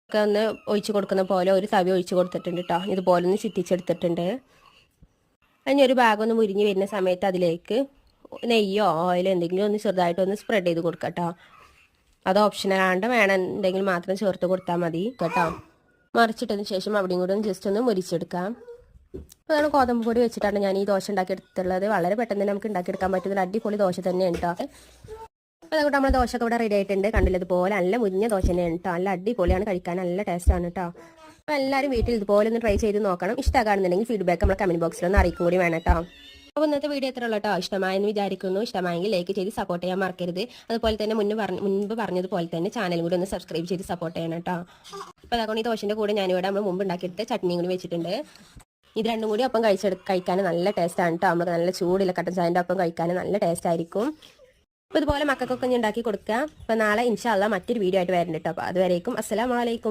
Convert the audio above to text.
ഒക്കെ ഒന്ന് ഒഴിച്ച് കൊടുക്കുന്ന പോലെ ഒരു തവി ഒഴിച്ച് കൊടുത്തിട്ടുണ്ട് കേട്ടോ. ഇതുപോലെ ഒന്ന് ചുറ്റിച്ചെടുത്തിട്ടുണ്ട്. അതിന് ഒരു ഭാഗം ഒന്ന് മുരിഞ്ഞ് വരുന്ന സമയത്ത് അതിലേക്ക് നെയ്യോ ഓയിലോ എന്തെങ്കിലും ഒന്ന് ചെറുതായിട്ടൊന്ന് സ്പ്രെഡ് ചെയ്ത് കൊടുക്കാം കേട്ടോ. അത് ഓപ്ഷനലാണ്ട് വേണമെന്നുണ്ടെങ്കിൽ മാത്രം ചേർത്ത് കൊടുത്താൽ മതി കേട്ടോ. മറിച്ചിട്ടതിന് ശേഷം അവിടെയും കൂടെ ജസ്റ്റ് ഒന്ന് മുരിച്ചെടുക്കാം. അതാണ് ഗോതമ്പ് പൊടി വെച്ചിട്ടാണ് ഞാൻ ഈ ദോശ ഉണ്ടാക്കിയെടുത്തുള്ളത്. വളരെ പെട്ടെന്ന് തന്നെ നമുക്ക് ഉണ്ടാക്കിയെടുക്കാൻ പറ്റുന്ന അടിപൊളി ദോശ തന്നെയാണ് കേട്ടോ. അപ്പോൾ അതുകൊണ്ട് നമ്മൾ ദോശ ഇവിടെ റെഡി ആയിട്ടുണ്ട്. കണ്ടില്ല, ഇതുപോലെ നല്ല മുരിഞ്ഞ ദോശ തന്നെയാണ് കേട്ടോ. നല്ല അടിപൊളിയാണ്, കഴിക്കാൻ നല്ല ടേസ്റ്റാണ് കേട്ടോ. അപ്പോൾ എല്ലാവരും വീട്ടിൽ ഇതുപോലെ ഒന്ന് ട്രൈ ചെയ്ത് നോക്കണം. ഇഷ്ടമാകുന്നുണ്ടെങ്കിൽ ഫീഡ്ബാക്ക് നമ്മൾ കമൻറ്റ് ബോക്സിൽ ഒന്ന് അറിയിക്കും കൂടി വേണം കേട്ടോ. അപ്പോൾ ഇന്നത്തെ വീഡിയോ എത്ര ഉള്ളൂ കേട്ടോ. ഇഷ്ടമായെന്ന് വിചാരിക്കുന്നു. ഇഷ്ടമായെങ്കിൽ ലൈക്ക് ചെയ്ത് സപ്പോർട്ട് ചെയ്യാൻ മറക്കരുത്. അതുപോലെ തന്നെ മുൻപ് പറഞ്ഞതുപോലെ തന്നെ ചാനലും കൂടി ഒന്ന് സബ്സ്ക്രൈബ് ചെയ്ത് സപ്പോർട്ട് ചെയ്യണം കേട്ടോ. അപ്പോൾ അതുകൊണ്ട് ഈ ദോശൻ്റെ കൂടെ ഞാനിവിടെ നമ്മൾ മുമ്പ് ഉണ്ടാക്കിയെടുത്ത് ചട്നിയും കൂടി വെച്ചിട്ടുണ്ട്. ഇത് രണ്ടും കൂടി ഒപ്പം കഴിക്കാൻ നല്ല ടേസ്റ്റാണ് കേട്ടോ. നമുക്ക് നല്ല ചൂടില്ല കട്ടൻ ചായൻ്റെ ഒപ്പം കഴിക്കാൻ നല്ല ടേസ്റ്റ് ആയിരിക്കും. അപ്പോൾ ഇതുപോലെ മക്കൾക്കൊക്കെ ഉണ്ടാക്കി കൊടുക്കുക. അപ്പോൾ നാളെ ഇൻഷാ അല്ലാഹ് മറ്റൊരു വീഡിയോ ആയിട്ട് വരുന്നുണ്ട് കേട്ടോ. അപ്പോൾ അതുവരേക്കും അസ്സലാമു അലൈക്കും.